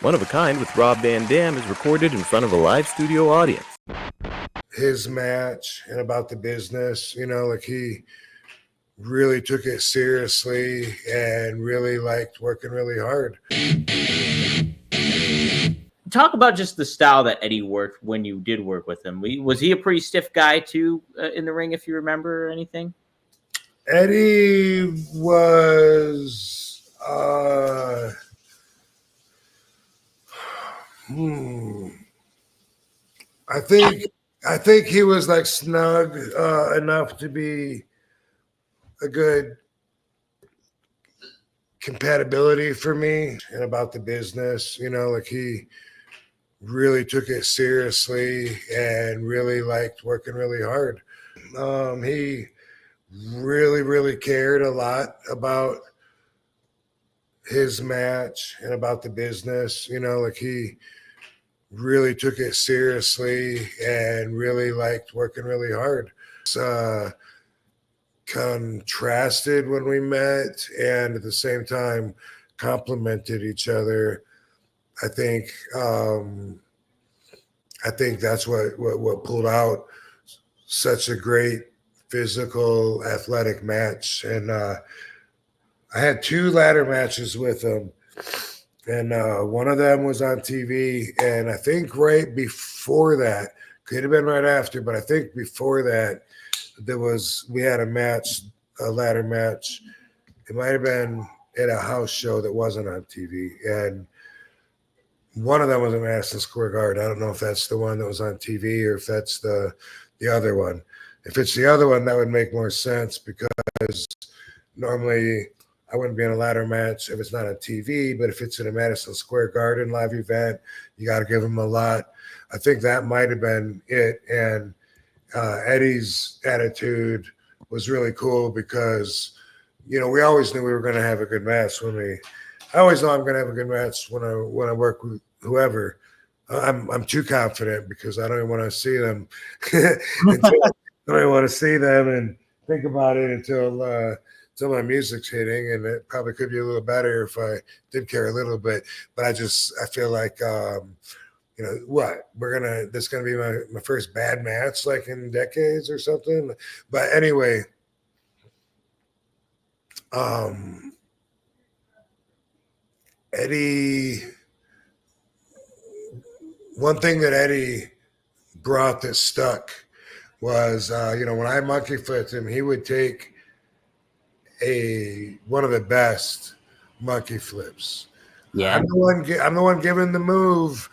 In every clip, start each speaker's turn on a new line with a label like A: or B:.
A: One of a Kind with Rob Van Dam is recorded in front of a live studio audience.
B: His match and about the business, like he really took it seriously and really liked working really hard.
C: Talk about just the style that Eddie worked when you did work with him. Was he a pretty stiff guy too in the ring, if you remember or anything?
B: Eddie was, I think he was like snug enough to be a good compatibility for me and about the business, like he really took it seriously and really liked working really hard. He really cared a lot about his match and about the business, like he really took it seriously and really liked working really hard. Contrasted when we met and at the same time complemented each other. I think that's what pulled out such a great physical athletic match. And I had 2 ladder matches with him, and one of them was on TV, and I think right before that, could have been right after, but I think before that we had a ladder match. It might have been at a house show that wasn't on TV, and one of them was at Madison Square Garden. I don't know if that's the one that was on TV or if that's the other one. If it's the other one, that would make more sense, because normally I wouldn't be in a ladder match if it's not on TV, but if it's in a Madison Square Garden live event, you got to give them a lot. I think that might have been it. And Eddie's attitude was really cool because, we always knew we were going to have a good match I always know I'm going to have a good match when I work with whoever. I'm too confident because I don't even want to see them. I don't even want to see them and think about it until my music's hitting, and it probably could be a little better if I did care a little bit. But I feel like this is gonna be my first bad match like in decades or something. But anyway, Eddie, one thing that Eddie brought that stuck was when I monkey flipped him, he would take one of the best monkey flips.
C: Yeah,
B: I'm the one giving the move,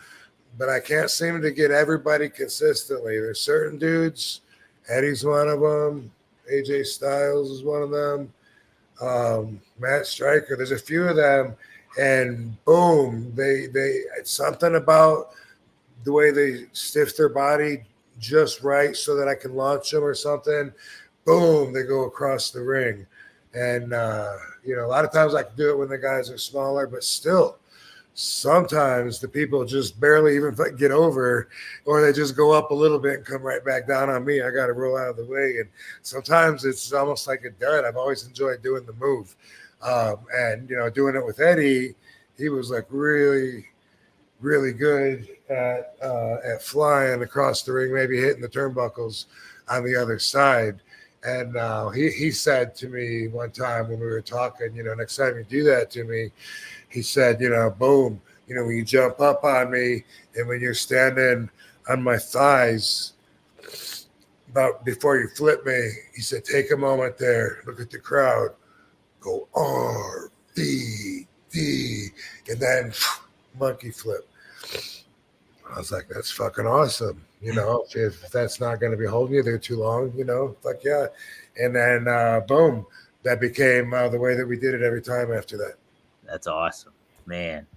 B: but I can't seem to get everybody consistently. There's certain dudes. Eddie's one of them. AJ Styles is one of them. Matt Stryker. There's a few of them, and boom, they it's something about the way they stiff their body just right so that I can launch them or something. Boom, they go across the ring. And, a lot of times I can do it when the guys are smaller, but still, sometimes the people just barely even get over, or they just go up a little bit and come right back down on me. I got to roll out of the way. And sometimes it's almost like a dud. I've always enjoyed doing the move. And doing it with Eddie, he was like really good at flying across the ring, maybe hitting the turnbuckles on the other side. And he said to me one time when we were talking, next time you do that to me, he said, boom, when you jump up on me and when you're standing on my thighs about before you flip me, he said, take a moment there, look at the crowd, go RVD, and then monkey flip. I was like, that's fucking awesome. If that's not going to be holding you there too long, fuck yeah. And then, boom, that became the way that we did it every time after that.
C: That's awesome, man.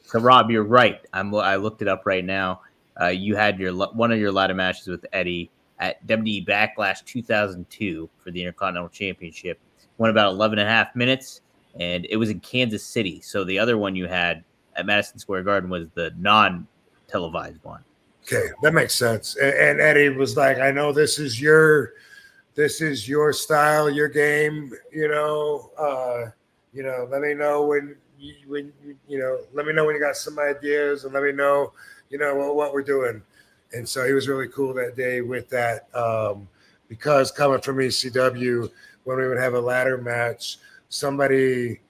C: So, Rob, you're right. I looked it up right now. You had one of your ladder matches with Eddie at WWE Backlash 2002 for the Intercontinental Championship. Went about 11 and a half minutes, and it was in Kansas City. So the other one you had at Madison Square Garden was the non-televised one.
B: Okay, that makes sense. And Eddie was like, I know this is your style, your game, let me know let me know when you got some ideas, and let me know, what we're doing. And so he was really cool that day with that, because coming from ECW, when we would have a ladder match, somebody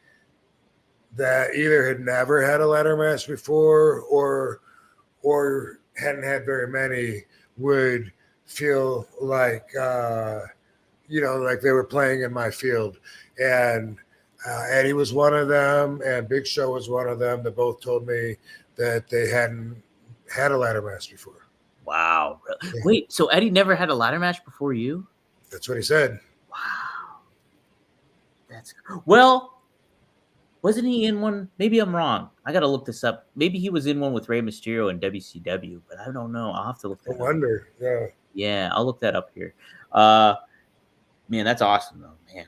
B: that either had never had a ladder match before or hadn't had very many would feel like like they were playing in my field. And Eddie was one of them, and Big Show was one of them that both told me that they hadn't had a ladder match before.
C: Wow.
B: Yeah.
C: Wait, so Eddie never had a ladder match before you?
B: That's what he said.
C: Wow. Well, wasn't he in one? Maybe I'm wrong. I got to look this up. Maybe he was in one with Rey Mysterio and WCW, but I don't know. I'll have to look that
B: I wonder. Yeah.
C: Yeah, I'll look that up here. Man, that's awesome though. Man,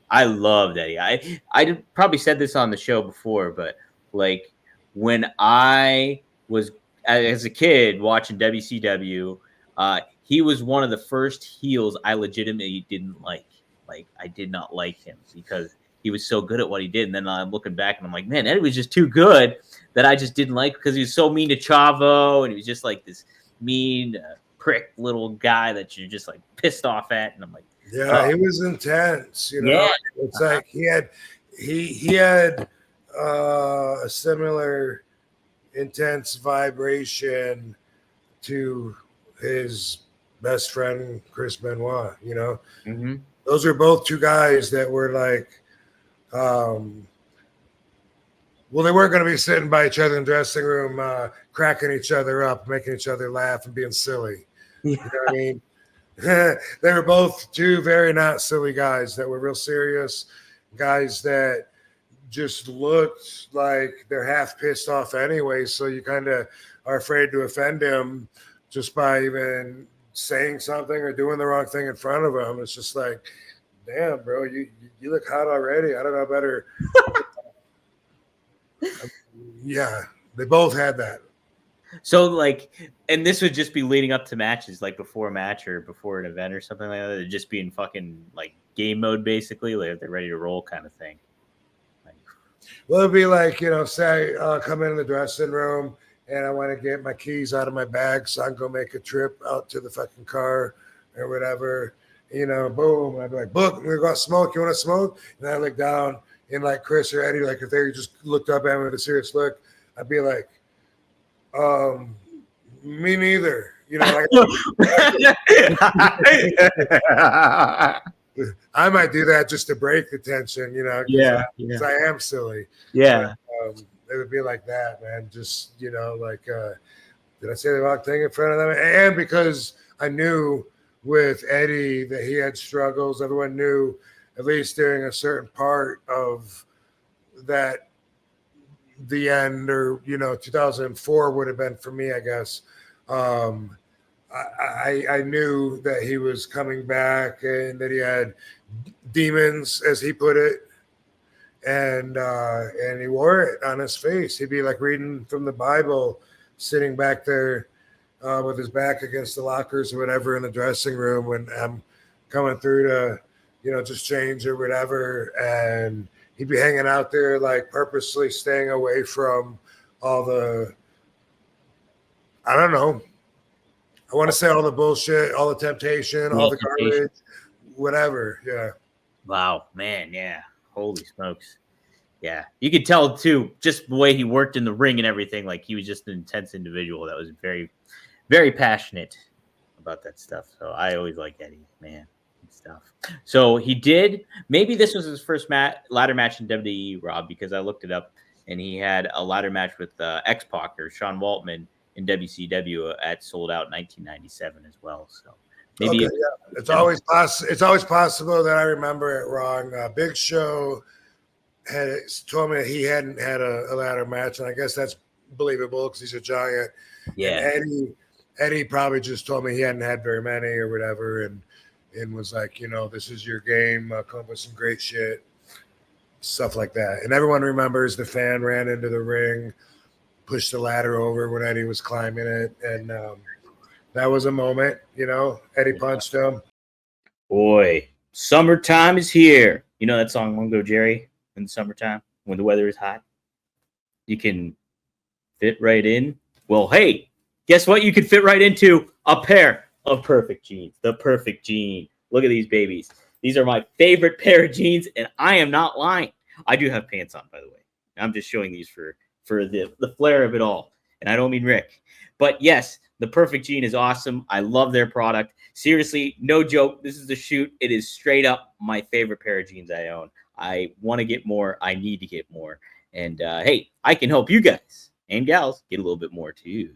C: I loved Eddie. I probably said this on the show before, but like when I was as a kid watching WCW, he was one of the first heels I legitimately didn't like. Like I did not like him because he was so good at what he did. And then I'm looking back and I'm like, man, Eddie was just too good that I just didn't like because he was so mean to Chavo and he was just like this mean prick little guy that you're just like pissed off at. And I'm like,
B: yeah, he was intense.
C: Yeah.
B: It's like he had a similar intense vibration to his best friend Chris Benoit.
C: Mm-hmm.
B: Those are both two guys that were like, they weren't going to be sitting by each other in the dressing room, cracking each other up, making each other laugh, and being silly.
C: Yeah.
B: You know what I mean? They were both two very not silly guys that were real serious guys that just looked like they're half pissed off anyway. So you kind of are afraid to offend him just by even saying something or doing the wrong thing in front of him. It's just like, damn, bro, you look hot already. I don't know better. Yeah, they both had that.
C: So like, and this would just be leading up to matches, like before a match or before an event or something like that. It'd just be in fucking like game mode, basically, like they're ready to roll kind of thing.
B: Well, it'd be like, say I come in the dressing room and I want to get my keys out of my bag so I can go make a trip out to the fucking car or whatever. Boom. I'd be like, Book, we're going to smoke. You want to smoke? And I look down and like Chris or Eddie, like if they just looked up at me with a serious look, I'd be like, me neither. I might do that just to break the tension, because I am silly.
C: Yeah.
B: But, it would be like that, man. Just, did I say the wrong thing in front of them? And because I knew with Eddie that he had struggles, everyone knew at least during a certain part of that, the end or 2004 would have been for me, I guess. I knew that he was coming back and that he had demons, as he put it, and he wore it on his face. He'd be like reading from the Bible, sitting back there with his back against the lockers or whatever in the dressing room when I'm coming through to just change or whatever, and he'd be hanging out there, like purposely staying away from all the, I don't know, I want to say all the bullshit, all the temptation, all the garbage, whatever. Yeah.
C: Wow, man. Yeah. Holy smokes. Yeah. You could tell too, just the way he worked in the ring and everything. Like he was just an intense individual that was very, very passionate about that stuff. So I always liked Eddie, man. Stuff. So he did. Maybe this was his first ladder match in WWE, Rob, because I looked it up, and he had a ladder match with X-Pac or Sean Waltman in WCW at Sold Out 1997 as well. So maybe
B: it's always possible that I remember it wrong. Big Show had told me that he hadn't had a ladder match, and I guess that's believable because he's a giant.
C: Yeah.
B: And Eddie probably just told me he hadn't had very many or whatever, and was like, this is your game, come up with some great shit, stuff like that. And everyone remembers the fan ran into the ring, pushed the ladder over when Eddie was climbing it. And that was a moment, Eddie punched him.
C: Boy, summertime is here. You know that song, Won't Go Jerry, in the summertime when the weather is hot? you can fit right in. Well, hey, guess what? You can fit right into a pair of perfect jeans. The perfect jean. Look at these babies. These are my favorite pair of jeans, and I am not lying. I do have pants on, by the way. I'm just showing these for the flair of it all. And I don't mean Rick. But yes, the perfect jean is awesome. I love their product. Seriously, no joke. This is the shoot. It is straight up my favorite pair of jeans I own. I want to get more. I need to get more. And hey, I can help you guys and gals get a little bit more too.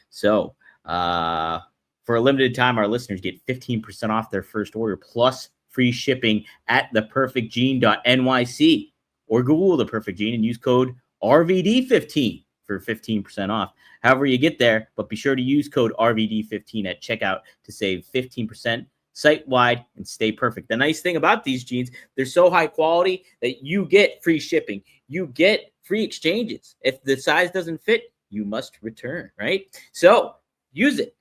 C: So for a limited time, our listeners get 15% off their first order plus free shipping at theperfectjean.nyc or Google The Perfect Jean and use code RVD15 for 15% off. However you get there, but be sure to use code RVD15 at checkout to save 15% site-wide and stay perfect. The nice thing about these jeans, they're so high quality that you get free shipping. You get free exchanges. If the size doesn't fit, you must return, right? So use it.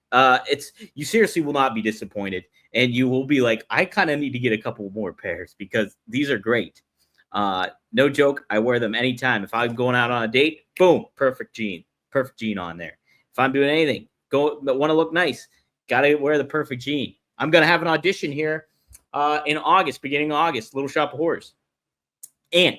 C: You seriously will not be disappointed, and you will be like, I kind of need to get a couple more pairs because these are great. No joke. I wear them anytime. If I'm going out on a date, boom, perfect jean on there. If I'm doing anything, want to look nice, got to wear the perfect jean. I'm going to have an audition here in August, beginning of August, Little Shop of Horrors. And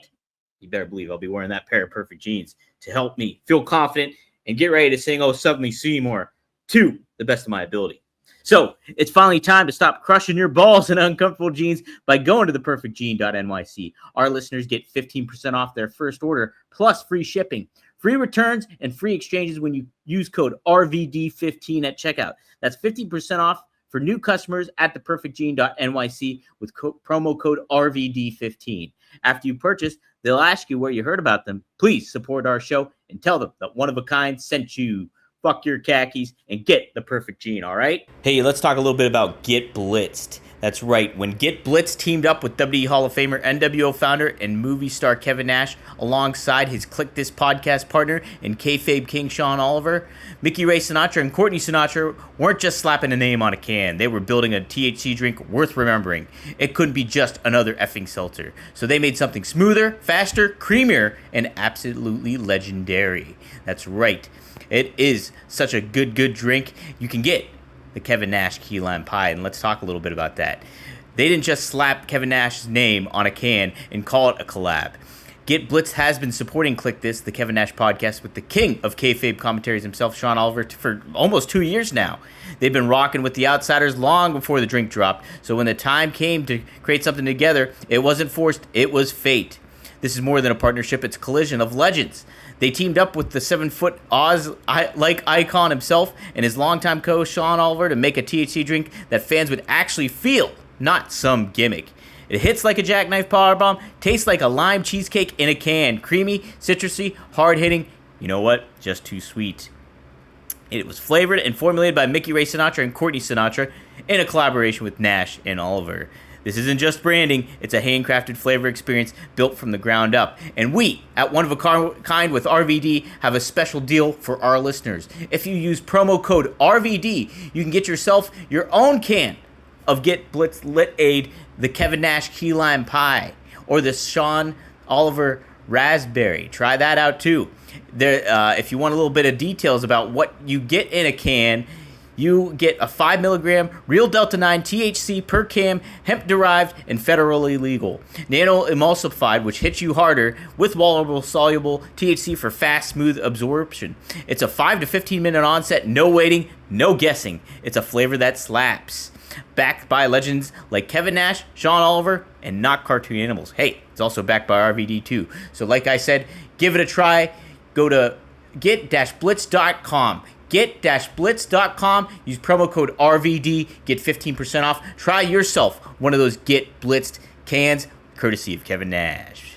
C: you better believe I'll be wearing that pair of perfect jeans to help me feel confident and get ready to sing Oh Suddenly Seymour to the best of my ability. So it's finally time to stop crushing your balls in uncomfortable jeans by going to theperfectjean.nyc. Our listeners get 15% off their first order plus free shipping, free returns, and free exchanges when you use code RVD15 at checkout. That's 15% off for new customers at theperfectjean.nyc with promo code RVD15. After you purchase, they'll ask you where you heard about them. Please support our show and tell them that One of a Kind sent you. Fuck your khakis and get the perfect jean, all right? Hey, let's talk a little bit about Get Blitzed. That's right. When Get Blitzed teamed up with WWE Hall of Famer, NWO founder, and movie star Kevin Nash, alongside his Click This podcast partner and kayfabe king Sean Oliver, Mickey Ray Sinatra and Courtney Sinatra weren't just slapping a name on a can. They were building a THC drink worth remembering. It couldn't be just another effing seltzer. So they made something smoother, faster, creamier, and absolutely legendary. That's right. It is such a good drink. You can get the Kevin Nash Key Lime Pie, and let's talk a little bit about that. They didn't just slap Kevin Nash's name on a can and call it a collab. Get Blitz has been supporting Click This, the Kevin Nash podcast, with the king of kayfabe commentaries himself, Sean Oliver, for almost 2 years now. They've been rocking with the Outsiders long before the drink dropped, so when the time came to create something together, it wasn't forced, it was fate. This is more than a partnership, it's a collision of legends. They teamed up with the 7-foot Oz-like icon himself and his longtime co-host Sean Oliver to make a THC drink that fans would actually feel, not some gimmick. It hits like a jackknife powerbomb, tastes like a lime cheesecake in a can, creamy, citrusy, hard-hitting, you know what, just too sweet. It was flavored and formulated by Mickey Ray Sinatra and Courtney Sinatra in a collaboration with Nash and Oliver. This isn't just branding, it's a handcrafted flavor experience built from the ground up. And we, at One of a Kind with RVD, have a special deal for our listeners. If you use promo code RVD, you can get yourself your own can of Get Blitz Lit Aid, the Kevin Nash Key Lime Pie, or the Sean Oliver Raspberry. Try that out too. If you want a little bit of details about what you get in a can, you get a 5 milligram real Delta 9 THC per can, hemp-derived and federally legal. Nano-emulsified, which hits you harder, with water-soluble THC for fast, smooth absorption. It's a 5 to 15 minute onset, no waiting, no guessing. It's a flavor that slaps. Backed by legends like Kevin Nash, Sean Oliver, and Not Cartoon Animals. Hey, it's also backed by RVD too. So like I said, give it a try. Go to get-blitz.com. Get-blitz.com. Use promo code RVD. Get 15% off. Try yourself one of those Get Blitzed cans, courtesy of Kevin Nash.